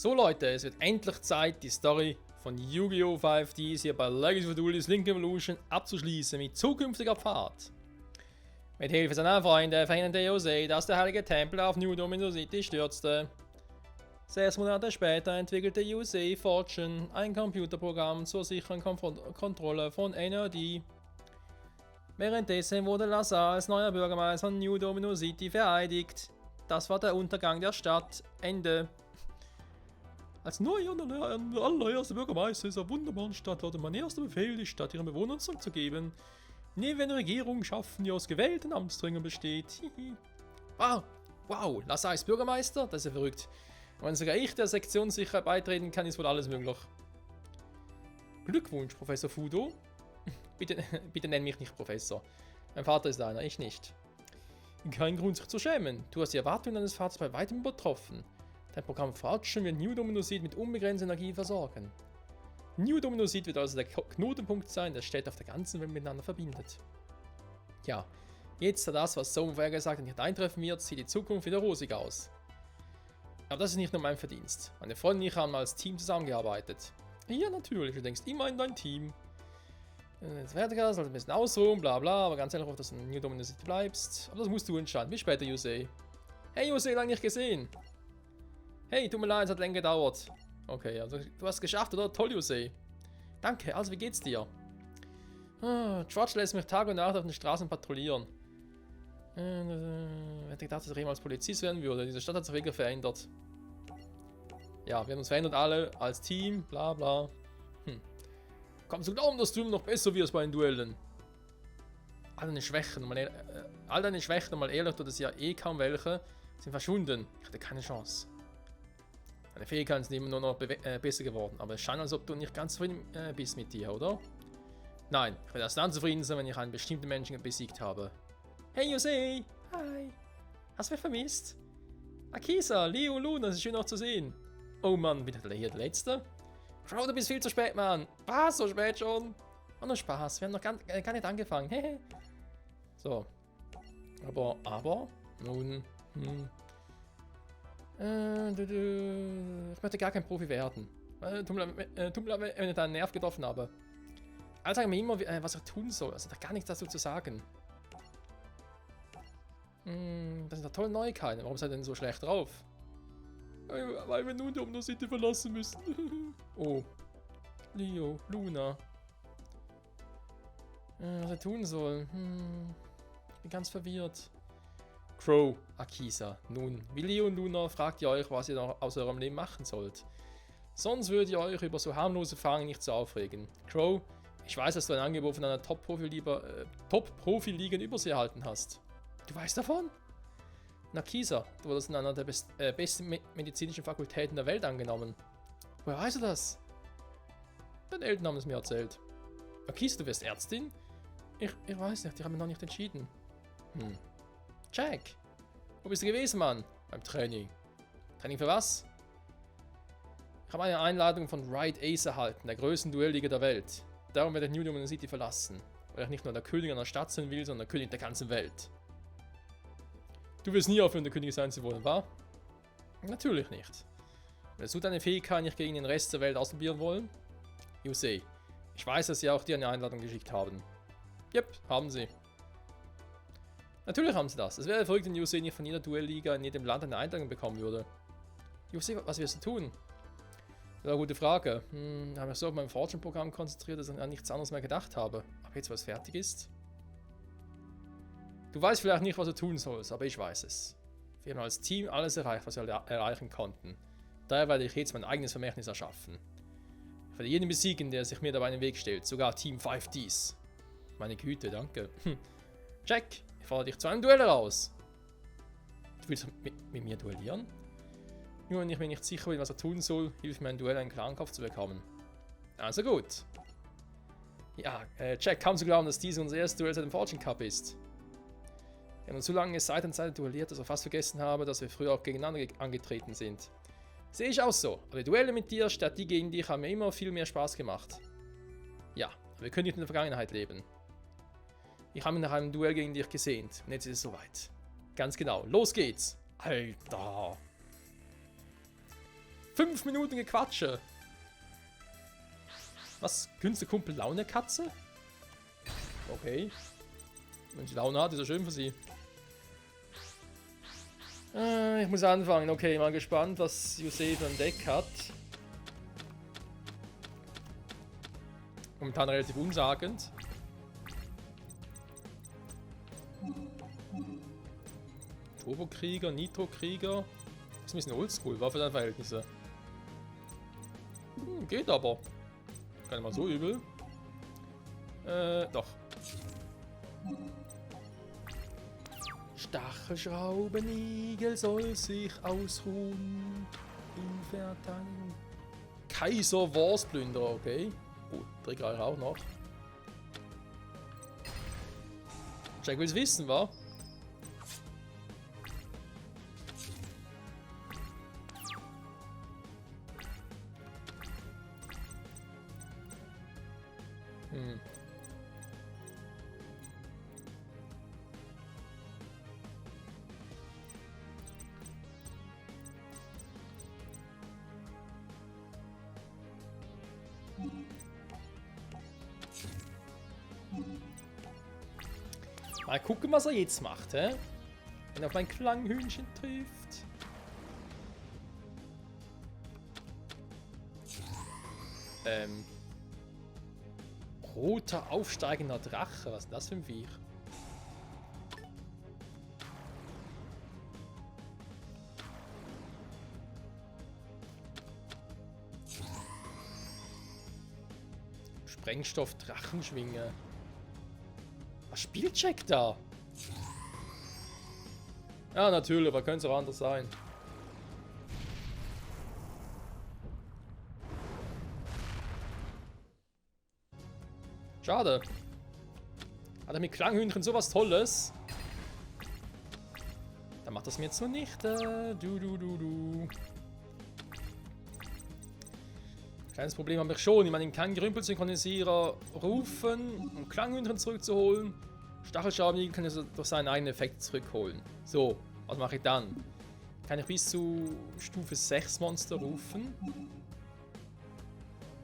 So Leute, es wird endlich Zeit, die Story von Yu-Gi-Oh! 5Ds hier bei Legacy of Duelist Link Evolution abzuschließen mit zukünftiger Pfad. Mit Hilfe seiner Freunde verhinderte Jose, dass der heilige Tempel auf New Domino City stürzte. 6 Monate später entwickelte Jose Fortune ein Computerprogramm zur sicheren Kontrolle von NRD. Währenddessen wurde Lazar als neuer Bürgermeister von New Domino City vereidigt. Das war der Untergang der Stadt. Ende. Als neuer und allererster Bürgermeister dieser wunderbaren Stadt wurde mein erster Befehl, die Stadt ihren Bewohnern zurückzugeben. Nie wir eine Regierung schaffen, die aus gewählten Amtsträgern besteht. Wow, Lazar ist Bürgermeister? Das ist ja verrückt. Wenn sogar ich der Sektion sicher beitreten kann, ist wohl alles möglich. Glückwunsch, Professor Fudo. Bitte nenn mich nicht Professor. Mein Vater ist einer, ich nicht. Kein Grund, sich zu schämen. Du hast die Erwartungen deines Vaters bei weitem übertroffen. Dein Programm Fortune wird New Domino City mit unbegrenzter Energie versorgen. New Domino City wird also der Knotenpunkt sein, der Städte auf der ganzen Welt miteinander verbindet. Ja, jetzt da das, was Sohn vorhergesagt hat, nicht eintreffen wird, sieht die Zukunft wieder rosig aus. Aber das ist nicht nur mein Verdienst. Meine Freunde und ich haben als Team zusammengearbeitet. Ja, natürlich, du denkst immer in dein Team. Jetzt fertiger, sollst ein bisschen ausruhen, bla bla, aber ganz ehrlich, auf dass du in New Domino City bleibst. Aber das musst du entscheiden. Bis später, Jose. Hey, Jose, lange nicht gesehen. Hey, tut mir leid, es hat länger gedauert. Okay, also du hast es geschafft, oder? Toll, Jose. Danke, also wie geht's dir? George lässt mich Tag und Nacht auf den Straßen patrouillieren. Hätte gedacht, dass ich jemals Polizist werden würde. Diese Stadt hat sich wirklich verändert. Ja, wir haben uns verändert alle als Team, bla bla. Komm zu glauben, dass du immer noch besser wirst bei den Duellen. All deine Schwächen, und mal ehrlich, du das ja eh kaum welche, sind verschwunden. Ich hatte keine Chance. Deine Fähigkeiten sind immer nur noch besser geworden, aber es scheint, als ob du nicht ganz zufrieden bist mit dir, oder? Nein, ich werde erst dann zufrieden sein, wenn ich einen bestimmten Menschen besiegt habe. Hey Jose! Hi! Hast du mich vermisst? Akisa, Leo, Luna, es ist schön auch zu sehen. Oh Mann, bin ich hier der Letzte? Crow, du bist viel zu spät, Mann! Was? So spät schon? Oh, nur Spaß, wir haben noch gar nicht angefangen. Hehe. So. Aber, nun, ich möchte gar kein Profi werden. Tut mir leid, wenn ich da einen Nerv getroffen habe. Alle sagen mir immer, was ich tun soll. Also da gar nichts dazu zu sagen. Das sind doch tolle Neuigkeiten. Warum seid ihr denn so schlecht drauf? Weil wir nun die Domino City verlassen müssen. Oh. Leo, Luna. Was ich tun soll? Ich bin ganz verwirrt. Crow, Akisa. Nun, wie Leo und Luna fragt ihr euch, was ihr noch aus eurem Leben machen sollt. Sonst würdet ihr euch über so harmlose Fragen nicht so aufregen. Crow, ich weiß, dass du ein Angebot von einer Top-Profi-Liga in Übersee erhalten hast. Du weißt davon? Akisa, du wurdest in einer der besten medizinischen Fakultäten der Welt angenommen. Woher weißt du das? Deine Eltern haben es mir erzählt. Akisa, du wirst Ärztin? Ich weiß nicht, die haben noch nicht entschieden. Jack, wo bist du gewesen, Mann? Beim Training. Training für was? Ich habe eine Einladung von Ride Ace erhalten, der größten Duellliga der Welt. Darum werde ich New Domino City verlassen, weil ich nicht nur der König einer Stadt sein will, sondern der König der ganzen Welt. Du wirst nie aufhören, der König sein zu wollen, wahr? Natürlich nicht. Willst du deine Fähigkeit nicht gegen den Rest der Welt ausprobieren wollen? Jose, ich weiß, dass sie auch dir eine Einladung geschickt haben. Yep, haben sie. Natürlich haben sie das. Es wäre verrückt, wenn Jose nicht von jeder Duellliga in jedem Land eine Einladung bekommen würde. Jose, was wirst du tun? Das ist eine gute Frage. Ich habe mich so auf mein Fortune-Programm konzentriert, dass ich an nichts anderes mehr gedacht habe. Aber jetzt, was fertig ist? Du weißt vielleicht nicht, was du tun sollst, aber ich weiß es. Wir haben als Team alles erreicht, was wir erreichen konnten. Daher werde ich jetzt mein eigenes Vermächtnis erschaffen. Ich werde jeden besiegen, der sich mir dabei in den Weg stellt, sogar Team 5Ds. Meine Güte, danke. Jack, ich fordere dich zu einem Duell heraus. Du willst mit mir duellieren? Nur wenn ich mir nicht sicher bin, was er tun soll, hilft mir ein Duell, einen klaren Kopf zu bekommen. Also gut. Ja, Jack, kaum zu glauben, dass dies unser erstes Duell seit dem Fortune Cup ist. Wir haben so lange Seite an Seite duelliert, dass ich fast vergessen habe, dass wir früher auch gegeneinander angetreten sind. Sehe ich auch so, aber die Duelle mit dir statt die gegen dich haben mir immer viel mehr Spaß gemacht. Ja, aber wir können nicht in der Vergangenheit leben. Ich habe mich nach einem Duell gegen dich gesehnt und jetzt ist es soweit. Ganz genau, los geht's! Alter! 5 Minuten gequatsche. Was? Künstlerkumpel Laune Katze? Okay. Wenn sie Laune hat, ist ja schön für sie. Ich muss anfangen. Okay, mal gespannt, was Josef im Deck hat. Momentan relativ unsagend. Turbo-Krieger, Nitro-Krieger. Das ist ein bisschen oldschool, war für deine Verhältnisse. Geht aber. Gar nicht mal so übel. Doch. Stachelschraubenigel soll sich ausruhen. In Verteidigung. Kaiser Warsplünderer, okay. Gut, Trigger auch noch. Jack will's wissen, wa? Mal gucken, was er jetzt macht, hä? Wenn er auf mein Klanghühnchen trifft. Roter aufsteigender Drache, was ist das für ein Viech? Sprengstoff Drachenschwinge. Was spielt Jack da? Ja, natürlich, aber könnte es auch anders sein. Schade. Hat er mit Klanghühnchen sowas Tolles? Dann macht das mir jetzt nur nicht. Kleines Problem habe ich schon. Ich meine, ich kann Gerümpelsynchronisierer rufen, um Klanghühnchen zurückzuholen. Stachelschraubenigel kann ich durch seinen eigenen Effekt zurückholen. So, was mache ich dann? Kann ich bis zu Stufe 6 Monster rufen?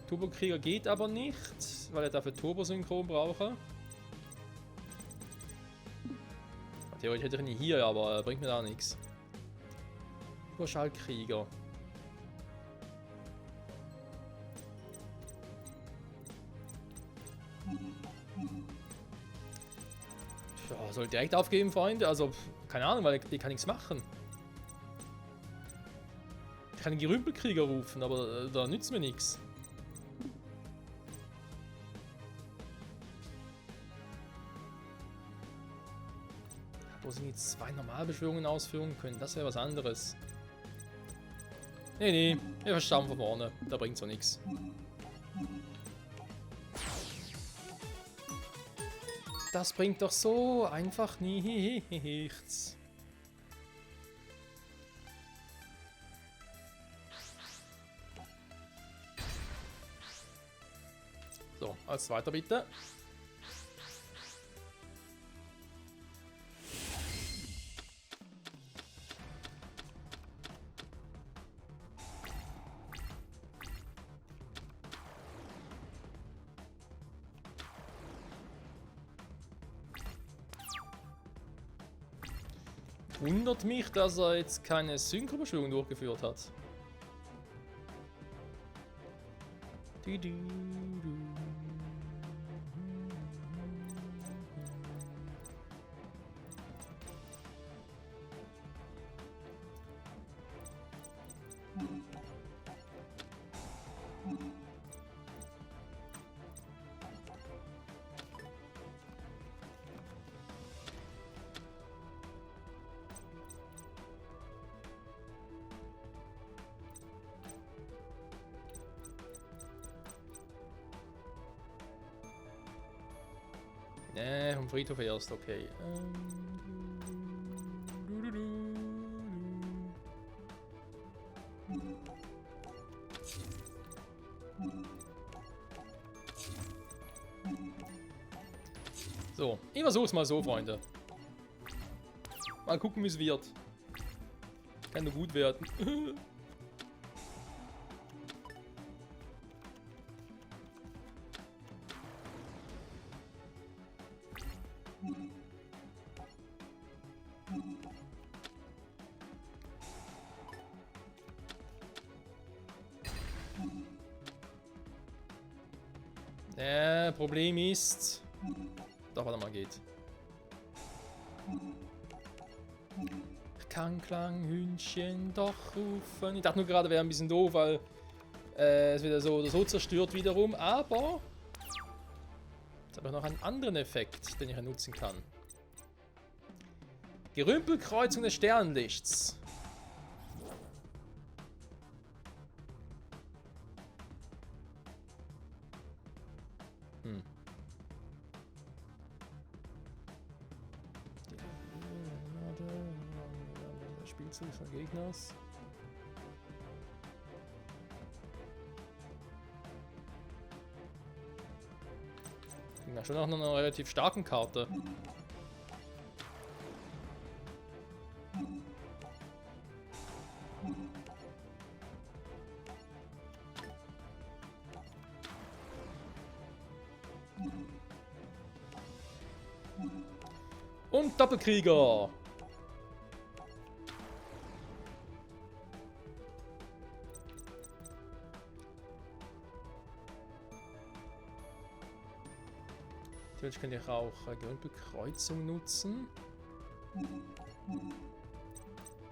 Turbokrieger geht aber nicht, weil er dafür Turbosynchron brauche. Theoretisch hätte ich ihn hier, aber bringt mir da nichts. Überschallkrieger. Ja, soll direkt aufgeben, Freunde? Also, keine Ahnung, weil ich kann nichts machen. Ich kann den Gerümpelkrieger rufen, aber da nützt mir nichts. Wo sind jetzt 2 Normalbeschwörungen ausführen können? Das wäre was anderes. Nee, wir verstauen von vorne. Da bringt so nichts. Das bringt doch so einfach nichts. So, als zweiter bitte. Wundert mich, dass er jetzt keine Synchrobeschwörung durchgeführt hat. Vom Friedhof erst, okay. So, ich versuch's mal so, Freunde. Mal gucken, wie es wird. Kann nur gut werden. Problem ist... Doch, warte mal, geht. Kann Klanghühnchen doch rufen. Ich dachte nur gerade, wäre ein bisschen doof, weil es wieder so oder so zerstört wiederum. Aber jetzt habe ich noch einen anderen Effekt, den ich nutzen kann. Gerümpelkreuzung des Sternlichts. Spielzug des Gegners. Ja, schon nach einer relativ starken Karte. Und Doppelkrieger. Natürlich könnt ihr auch Gerümpelkreuzung nutzen.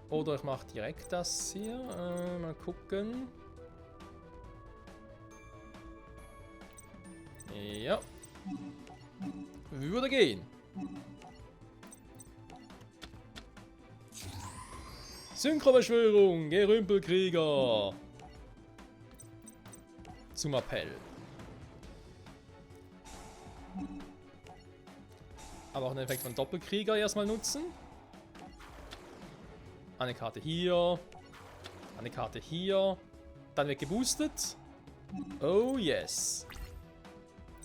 Oder ich mache direkt das hier. Mal gucken. Ja. Würde gehen. Synchrobeschwörung, Gerümpelkrieger. Zum Appell. Aber auch einen Effekt von Doppelkrieger erstmal nutzen. Eine Karte hier. Eine Karte hier. Dann wird geboostet. Oh yes.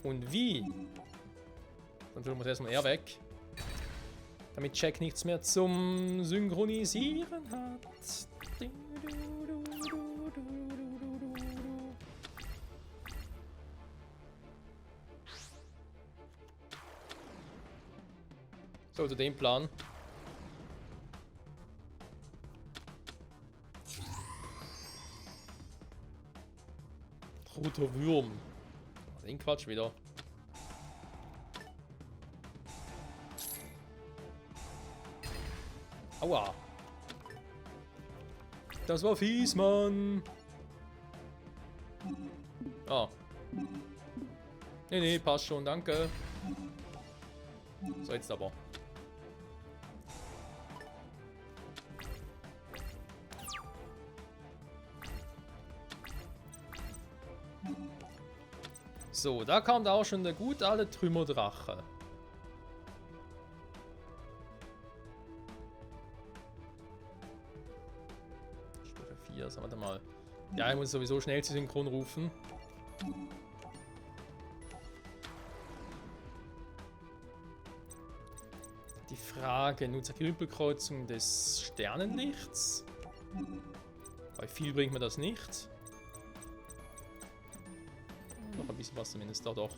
Und wie? Dann tun wir erstmal er weg. Damit Jack nichts mehr zum Synchronisieren hat. So, zu dem Plan. Roter Würm. Den Quatsch wieder. Aua. Das war fies, Mann. Ah. Nee, passt schon, danke. So, jetzt aber. So, da kommt auch schon der gut alte Trümmerdrache. Stufe 4, sagen wir mal. Ja, ich muss sowieso schnell zu synchron rufen. Die Frage, nutzt Gerümpelkreuzung des Sternenlichts? Bei viel bringt mir das nicht. Noch ein bisschen was zumindest, da doch.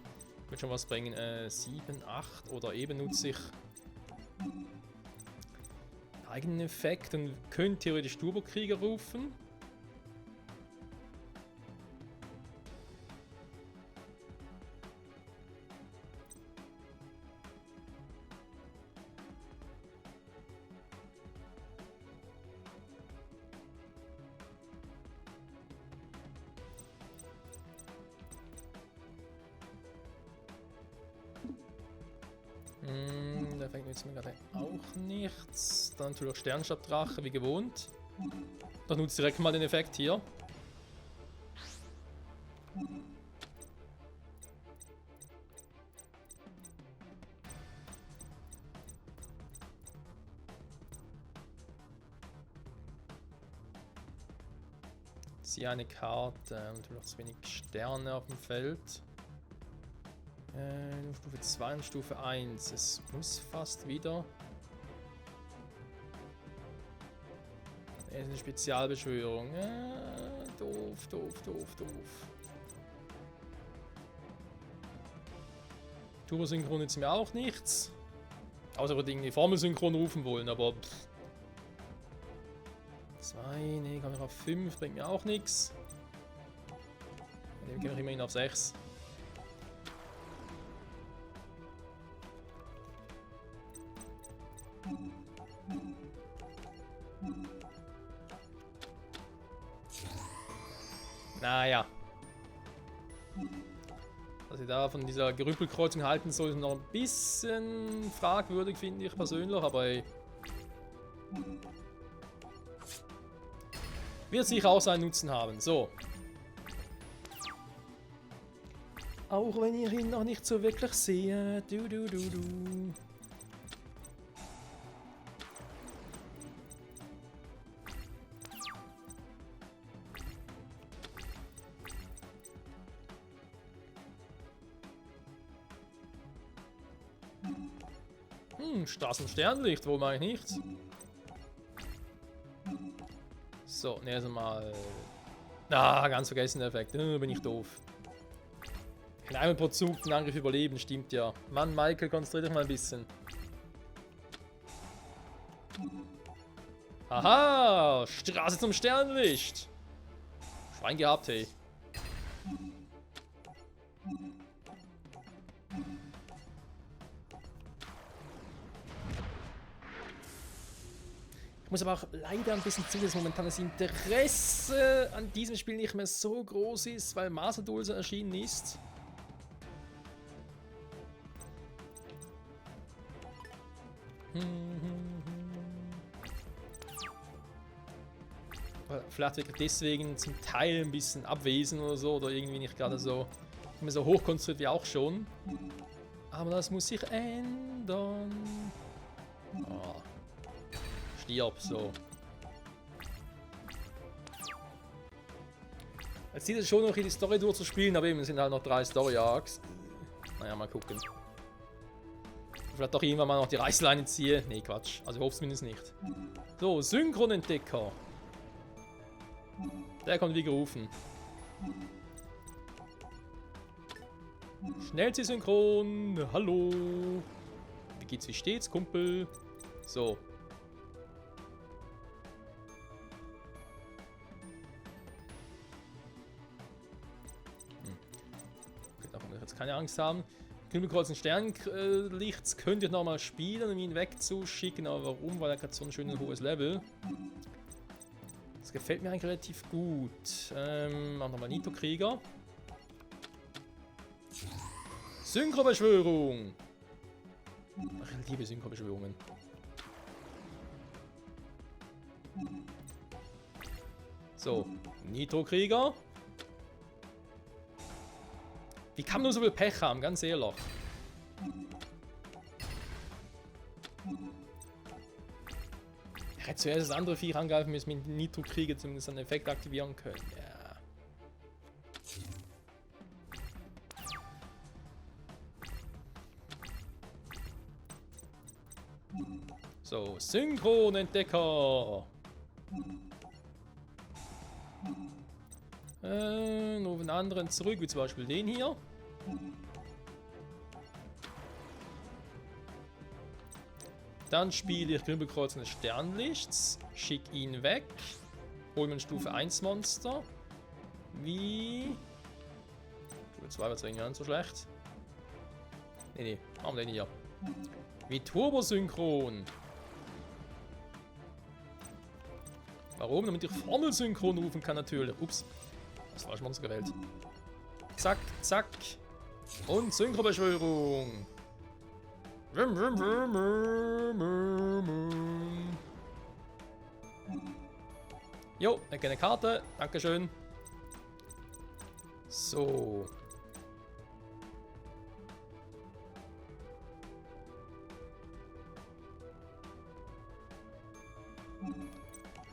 Wird schon was bringen. 7, 8 oder eben nutze ich eigenen Effekt und könnte theoretisch Turbokrieger rufen. Da fängt jetzt mir gerade auch nichts. Dann natürlich Sternstabdrache wie gewohnt. Dann nutzt direkt mal den Effekt hier. Ziehe eine Karte und noch zu wenig Sterne auf dem Feld. Stufe 2 und Stufe 1. Es muss fast wieder. Das ist eine Spezialbeschwörung. Doof. Turbosynchron nützt mir auch nichts. Außer wir irgendwie Formelsynchron rufen wollen, aber. 2, nee, kann ich auf 5, bringt mir auch nichts. Dann gehen wir immerhin auf 6. Naja. Was ich da von dieser Gerümpelkreuzung halten soll, ist noch ein bisschen fragwürdig, finde ich persönlich, aber ey. Wird sicher auch seinen Nutzen haben. So. Auch wenn ich ihn noch nicht so wirklich sehe. Straßensternlicht, wo mache ich nichts? So, ne, also mal. Ah, ganz vergessen der Effekt. Bin ich doof. In einem pro Zug den Angriff überleben, stimmt ja. Mann, Michael, konzentrier dich mal ein bisschen. Aha! Straße zum Sternlicht! Schwein gehabt, hey. Ich muss aber auch leider ein bisschen zugeben, dass momentan das Interesse an diesem Spiel nicht mehr so groß ist, weil Masadulse erschienen ist. Vielleicht wirklich deswegen zum Teil ein bisschen abwesend oder so, oder irgendwie nicht gerade so, immer so hoch konstruiert wie auch schon. Aber das muss sich ändern. Oh. Stirb, so. Jetzt sieht es schon noch in die Story durchzuspielen, aber eben es sind halt noch 3 Story Arcs. Naja, mal gucken. Vielleicht doch irgendwann mal noch die Reißleine ziehe. Nee, Quatsch. Also ich hoffe es mindestens nicht. So, Synchronentdecker. Der kommt wie gerufen. Schnellziehsynchron. Hallo. Wie geht's, wie steht's, Kumpel? So. Jetzt keine Angst haben. Kübelkreuzen Sternlichts könnt ihr nochmal spielen, um ihn wegzuschicken. Aber warum? Weil er gerade so ein schönes hohes Level. Das gefällt mir eigentlich relativ gut. Machen wir mal Nito-Krieger. Synchrobeschwörung. Ach, ich liebe Synchrobeschwörungen. So, Nitro-Krieger. Wie kann man nur so viel Pech haben, ganz ehrlich. Ich hätte zuerst das andere Viech angreifen müssen, mit Nitro-Krieger zumindest einen Effekt aktivieren können. Ja. So, Synchronentdecker. Noch einen anderen zurück, wie zum Beispiel den hier. Dann spiele ich Kübelkreuzen des Sternlichts, schick ihn weg, hol mir ein Stufe 1 Monster. Wie. Stufe 2 wird es irgendwie nicht so schlecht. Nee, machen wir den hier. Wie Turbosynchron. Warum? Damit ich Formelsynchron rufen kann natürlich. Ups. Das falsche Monster gewählt. Zack, zack. Und Synchrobeschwörung. Jo, eine Karte. Dankeschön. So.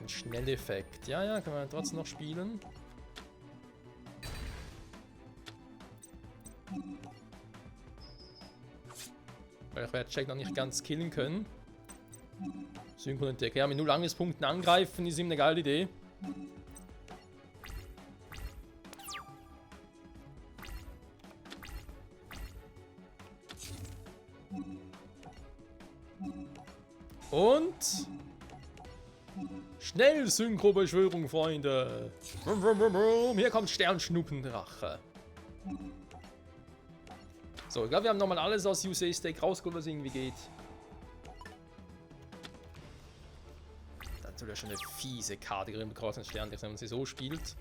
Ein Schnelleffekt. Ja, ja, kann man trotzdem noch spielen. Weil ich werde Jack noch nicht ganz killen können. Synchronentdecker. Ja, mit 0 Angriffspunkten angreifen ist ihm eine geile Idee. Und schnell Synchrobeschwörung, Freunde. Hier kommt Sternschnuppendrache. So, ich glaube, wir haben nochmal alles aus USA Steak rausgeholt, was irgendwie geht. Das wäre schon eine fiese Karte, Grimmel Kreuzensstern, wenn man sie so spielt.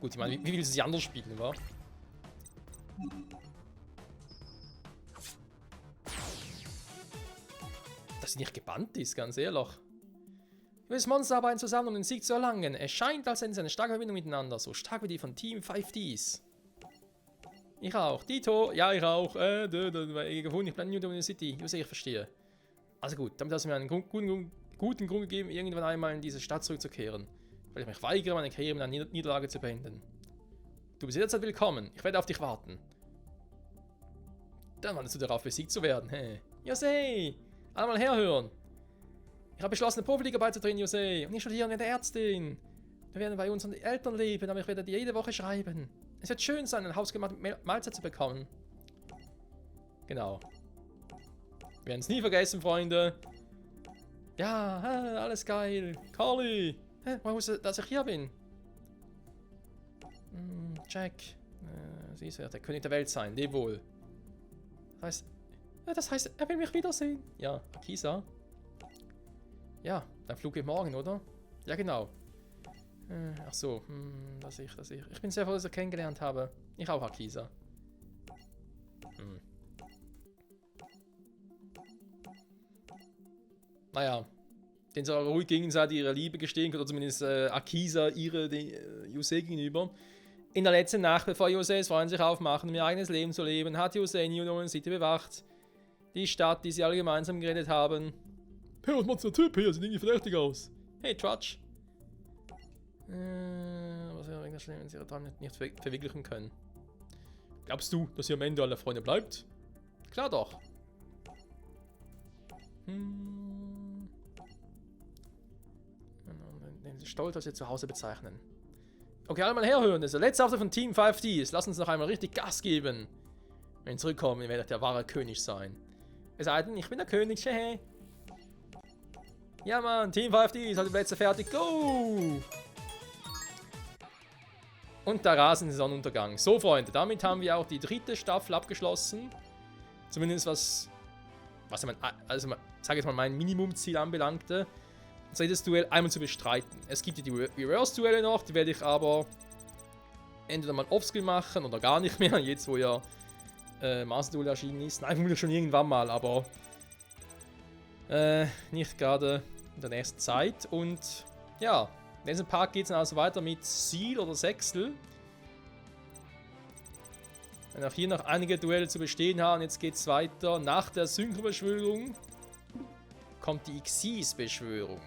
Gut, ich meine, wie will sie sich anders spielen, wa? Dass sie nicht gebannt ist, ganz ehrlich. Das Monster arbeiten zusammen, um den Sieg zu erlangen. Es scheint, als hätten sie eine starke Verbindung miteinander. So stark wie die von Team 5Ds. Ich auch. Dito. Ja, ich auch. Gefunden. Ich bleibe New Dominion City. Ich verstehe. Also gut, damit hast du mir einen guten Grund gegeben, irgendwann einmal in diese Stadt zurückzukehren. Weil ich mich weigere, meine Karriere mit einer Niederlage zu beenden. Du bist jederzeit willkommen. Ich werde auf dich warten. Dann wartest du darauf, besiegt zu werden. Hey. Jose! Einmal herhören. Ich habe beschlossen, eine Profiliga beizutreten, Jose. Und ich studiere mit der Ärztin. Wir werden bei unseren Eltern leben, aber ich werde dir jede Woche schreiben. Es wird schön sein, eine hausgemachte Mahlzeit zu bekommen. Genau. Wir werden es nie vergessen, Freunde. Ja, alles geil. Carly. Woher wusste, dass ich hier bin? Jack. Sie ist ja der König der Welt sein. Leb wohl. Das heißt, er will mich wiedersehen. Ja, Akisa. Ja, dann Flug geht morgen, oder? Ja, genau. Ach so, dass ich. Ich bin sehr froh, dass ich kennengelernt habe. Ich auch, Akisa. Naja, den sie ruhig gegenseitig ihre Liebe gestehen können, oder zumindest Akisa ihre Jose gegenüber. In der letzten Nacht, bevor Jose's Freunde sich aufmachen, um ihr eigenes Leben zu leben, hat Jose New Dominion City bewacht. Die Stadt, die sie alle gemeinsam geredet haben. Hey, was macht der Typ hier? Sieht irgendwie verdächtig aus. Hey, Trudge. Was wäre eigentlich schlimm, wenn sie ihre Träume nicht verwirklichen können? Glaubst du, dass ihr am Ende alle Freunde bleibt? Klar doch. Den Stolz, als sie zu Hause bezeichnen. Okay, alle mal herhören. Das ist der letzte Auftritt von Team 5Ds. Lass uns noch einmal richtig Gas geben. Wenn ihr zurückkommen, werdet ihr der wahre König sein. Es sei denn, ich bin der König. Hey. Ja, Mann. Team 5Ds, halt die Plätze fertig. Go! Und da rasen den Sonnenuntergang. So, Freunde, damit haben wir auch die 3. Staffel abgeschlossen. Zumindest was sag jetzt mal, mein Minimumziel anbelangte. Das 3. Duell einmal zu bestreiten. Es gibt die Reverse-Duelle noch, die werde ich aber entweder mal offscreen machen oder gar nicht mehr, jetzt wo ja Master Duel erschienen ist. Nein, vermutlich schon irgendwann mal, aber nicht gerade in der nächsten Zeit. Und ja, in diesem Part geht es dann also weiter mit Seal oder Sextel. Wenn auch hier noch einige Duelle zu bestehen haben, jetzt geht es weiter. Nach der Synchro-Beschwörung kommt die Xyz-Beschwörung.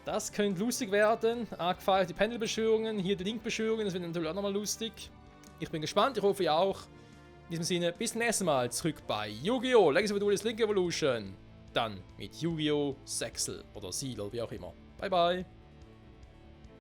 Das könnte lustig werden. Arg feiert die Pendelbeschwörungen, hier die Link-Beschwörungen, das wird natürlich auch nochmal lustig. Ich bin gespannt, ich hoffe ihr auch. In diesem Sinne, bis zum nächsten Mal zurück bei Yu-Gi-Oh! Legacy of Duelist Link Evolution. Dann mit Yu-Gi-Oh! Sextel oder Seal oder wie auch immer. Bye bye.